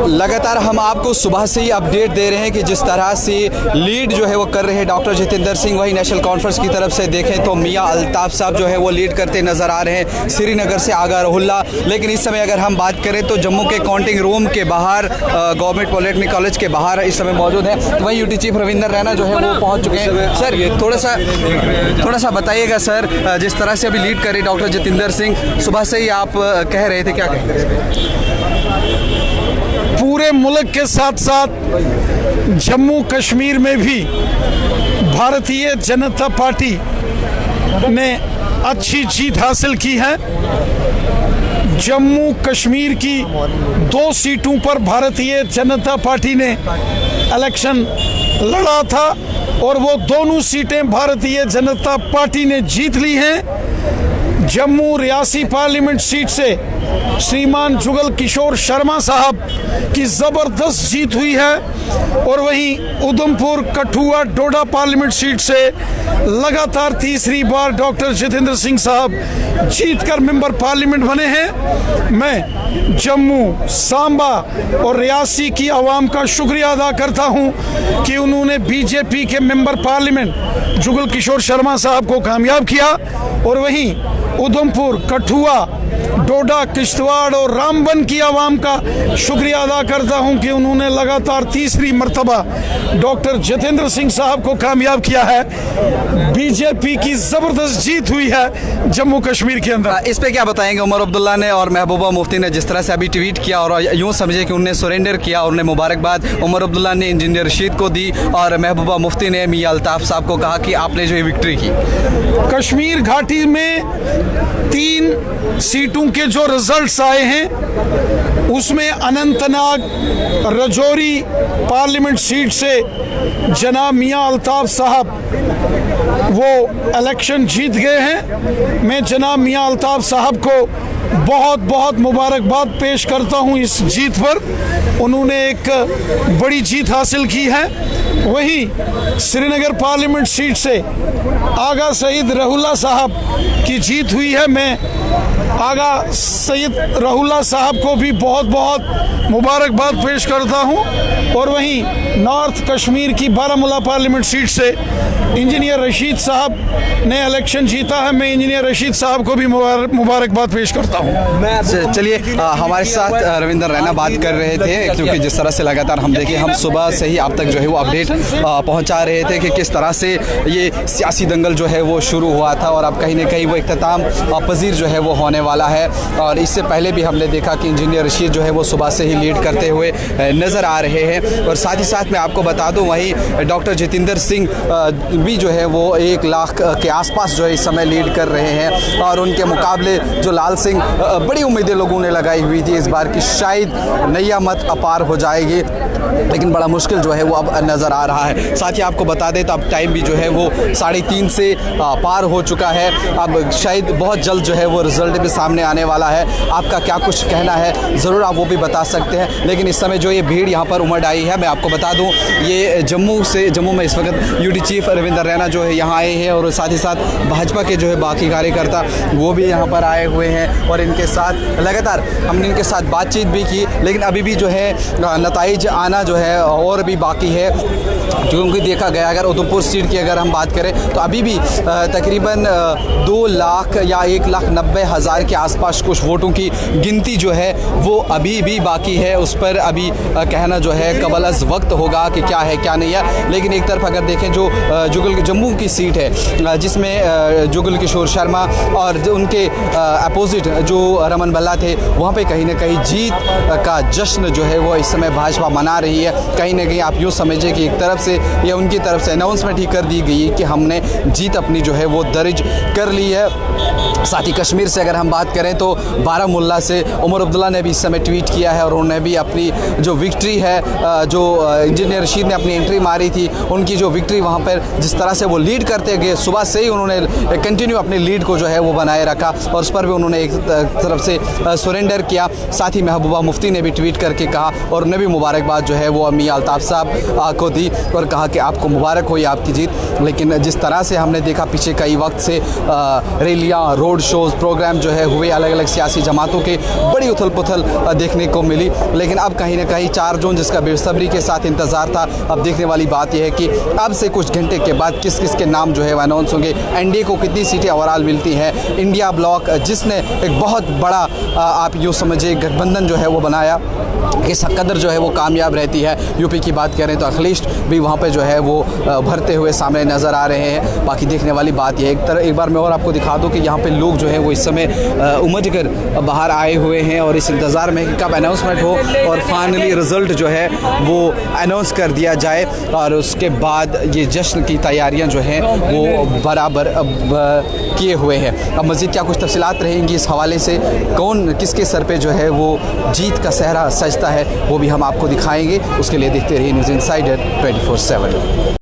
लगातार हम आपको सुबह से ही अपडेट दे रहे हैं कि जिस तरह से लीड जो है वो कर रहे हैं डॉक्टर जितेंद्र सिंह, वही नेशनल कॉन्फ्रेंस की तरफ से देखें तो मियां अल्ताफ साहब जो है वो लीड करते नज़र आ रहे हैं, श्रीनगर से आगा रहुल्ला। लेकिन इस समय अगर हम बात करें तो जम्मू के काउंटिंग रूम के बाहर गवर्नमेंट पॉलिटेक्निक कॉलेज के बाहर इस समय मौजूद है, वहीं यूटी चीफ रविंदर रैना जो है वो पहुँच चुके हैं। सर ये थोड़ा सा बताइएगा सर, जिस तरह से अभी लीड कर रहे डॉक्टर जितेंद्र सिंह, सुबह से ही आप कह रहे थे, क्या कहेंगे? पूरे मुल्क के साथ साथ जम्मू कश्मीर में भी भारतीय जनता पार्टी ने अच्छी जीत हासिल की है। जम्मू कश्मीर की 2 सीटों पर भारतीय जनता पार्टी ने इलेक्शन लड़ा था और वो दोनों सीटें भारतीय जनता पार्टी ने जीत ली हैं। जम्मू रियासी पार्लियामेंट सीट से श्रीमान जुगल किशोर शर्मा साहब की ज़बरदस्त जीत हुई है और वहीं उधमपुर कठुआ डोडा पार्लियामेंट सीट से लगातार तीसरी बार डॉक्टर जितेंद्र सिंह साहब जीतकर मेंबर पार्लियामेंट बने हैं। मैं जम्मू, सांबा और रियासी की आवाम का शुक्रिया अदा करता हूं कि उन्होंने बीजेपी के मेंबर पार्लियामेंट जुगल किशोर शर्मा साहब को कामयाब किया और वहीं उधमपुर, कठुआ, डोडा, किश्तवाड़ और रामबन की आवाम का शुक्रिया अदा करता हूं कि उन्होंने लगातार तीसरी मर्तबा डॉक्टर जितेंद्र सिंह साहब को कामयाब किया है। बीजेपी की ज़बरदस्त जीत हुई है जम्मू कश्मीर के अंदर। इस पे क्या बताएंगे? उमर अब्दुल्ला ने और महबूबा मुफ्ती ने जिस तरह से अभी ट्वीट किया और यूँ समझे कि उन्हें सरेंडर किया और उन्हें मुबारकबाद उमर अब्दुल्ला ने इंजीनियर रशीद को दी और महबूबा मुफ्ती ने मियां अल्ताफ साहब को कहा कि आपने जो विक्ट्री की। कश्मीर घाटी में 3 सीटों के जो रिजल्ट्स आए हैं उसमें अनंतनाग रजौरी पार्लियामेंट सीट से जनाब मियां अल्ताफ साहब वो इलेक्शन जीत गए हैं। मैं जनाब मियां अल्ताफ साहब को बहुत बहुत मुबारकबाद पेश करता हूं इस जीत पर। उन्होंने एक बड़ी जीत हासिल की है। वहीं श्रीनगर पार्लियामेंट सीट से आगा सईद रहुल्ला साहब की जीत हुई है। मैं आगा सईद रहुल्ला साहब को भी बहुत बहुत मुबारकबाद पेश करता हूं और वहीं नॉर्थ कश्मीर की बारामूला पार्लियामेंट सीट से इंजीनियर रशीद साहब ने इलेक्शन जीता है। मैं इंजीनियर रशीद साहब को भी मुबारकबाद पेश करता हूं। चलिए हमारे साथ रविंदर रैना बात कर रहे थे, क्योंकि जिस तरह से लगातार हम देखिए हम सुबह से ही आप तक जो है वो अपडेट पहुंचा रहे थे कि किस तरह से ये सियासी दंगल जो है वो शुरू हुआ था और अब कहीं ना कहीं वो इख्तिताम पजीर जो है वो होने वाला है। और इससे पहले भी हमने देखा कि इंजीनियर रशीद जो है वो सुबह से ही लीड करते हुए नज़र आ रहे हैं। और साथ ही साथ मैं आपको बता दूं वहीं डॉक्टर जितेंद्र सिंह भी जो है वो 1 लाख के आसपास जो है इस समय लीड कर रहे हैं और उनके मुकाबले जो लाल सिंह, बड़ी उम्मीदें लोगों ने लगाई हुई थी इस बार की शायद नैया मत अपार हो जाएगी, लेकिन बड़ा मुश्किल जो है वो अब नज़र आ रहा है। साथ ही आपको बता दें तो अब टाइम भी जो है वो 3:30 से पार हो चुका है। अब शायद बहुत जल्द जो है वो रिजल्ट भी सामने आने वाला है। आपका क्या कुछ कहना है ज़रूर आप वो भी बता सकते हैं। लेकिन इस समय जो ये भीड़ यहाँ पर उमड़ आई है, मैं आपको बता दूँ ये जम्मू में इस वक्त यूटी चीफ रविंदर रैना जो है यहाँ आए हैं और साथ ही साथ भाजपा के जो है बाकी कार्यकर्ता वो भी यहाँ पर आए हुए हैं और इनके साथ लगातार हमने इनके साथ बातचीत भी की। लेकिन अभी भी जो है नताइज आना जो है और भी बाकी है, क्योंकि देखा गया अगर उधमपुर सीट की अगर हम बात करें तो अभी भी तकरीबन 2 लाख या 1,90,000 के आसपास कुछ वोटों की गिनती जो है वो अभी भी बाकी है। उस पर अभी कहना जो है कबल अज़ वक्त होगा कि क्या है क्या नहीं है। लेकिन एक तरफ अगर देखें जो जम्मू की सीट है जिसमें जुगल किशोर शर्मा और उनके अपोजिट जो रमन भल्ला थे, वहाँ पे कहीं ना कहीं जीत का जश्न जो है वो इस समय भाजपा मना रही है। कहीं ना कहीं आप यूँ समझिए कि एक तरफ से या उनकी तरफ से अनाउंसमेंट ही कर दी गई कि हमने जीत अपनी जो है वो दर्ज कर ली है। साथ ही कश्मीर से अगर हम बात करें तो बारामूला से उमर अब्दुल्ला ने भी इस समय ट्वीट किया है और उन्होंने भी अपनी जो विक्ट्री है, जो इंजीनियर रशीद ने अपनी एंट्री मारी थी, उनकी जो विक्ट्री वहाँ पर जिस तरह से वो लीड करते गए, सुबह से ही उन्होंने कंटिन्यू अपनी लीड को जो है वो बनाए रखा और उस पर भी उन्होंने एक तरफ से सरेंडर किया। साथ ही महबूबा मुफ्ती ने भी ट्वीट करके कहा और उन्हें भी मुबारकबाद जो है वो मियां अल्ताफ़ साहब को दी और कहा कि आपको मुबारक हो ये आपकी जीत। लेकिन जिस तरह से हमने देखा पीछे कई वक्त से रैलियाँ, रोड शोज़, प्रोग्राम जो है हुए, अलग अलग सियासी जमातों के बड़ी उथल पुथल देखने को मिली। लेकिन अब कहीं ना कहीं 4 जून जिसका बेसब्री के साथ इंतज़ार था, अब देखने वाली बात यह है कि अब से कुछ घंटे के बाद किस किस के नाम जो है वह अनाउंस होंगे, एनडीए को कितनी सीटें ओवरऑल मिलती हैं। इंडिया ब्लॉक जिसने एक बहुत बड़ा आप यूँ समझिए गठबंधन जो है वो बनाया, किस कदर जो है वो कामयाब रहती है। यूपी की बात करें तो अखिलेश भी वहाँ पे जो है वो भरते हुए सामने नज़र आ रहे हैं। बाकी देखने वाली बात यह एक बार मैं और आपको दिखा दूँ कि यहाँ पे लोग जो है वो इस समय उमड़ कर बाहर आए हुए हैं और इस इंतज़ार में कि कब अनाउंसमेंट हो और फाइनली रिज़ल्ट जो है वो अनाउंस कर दिया जाए और उसके बाद ये जश्न की तैयारियाँ जो हैं वो बराबर किए हुए हैं। अब मज़ीद क्या कुछ तफसीलात रहेंगी इस हवाले से, कौन किसके सर पे जो है वो जीत का सहरा सजता है, वो भी हम आपको दिखाएंगे। उसके लिए देखते रहिए न्यूज़ इनसाइडर 24/7।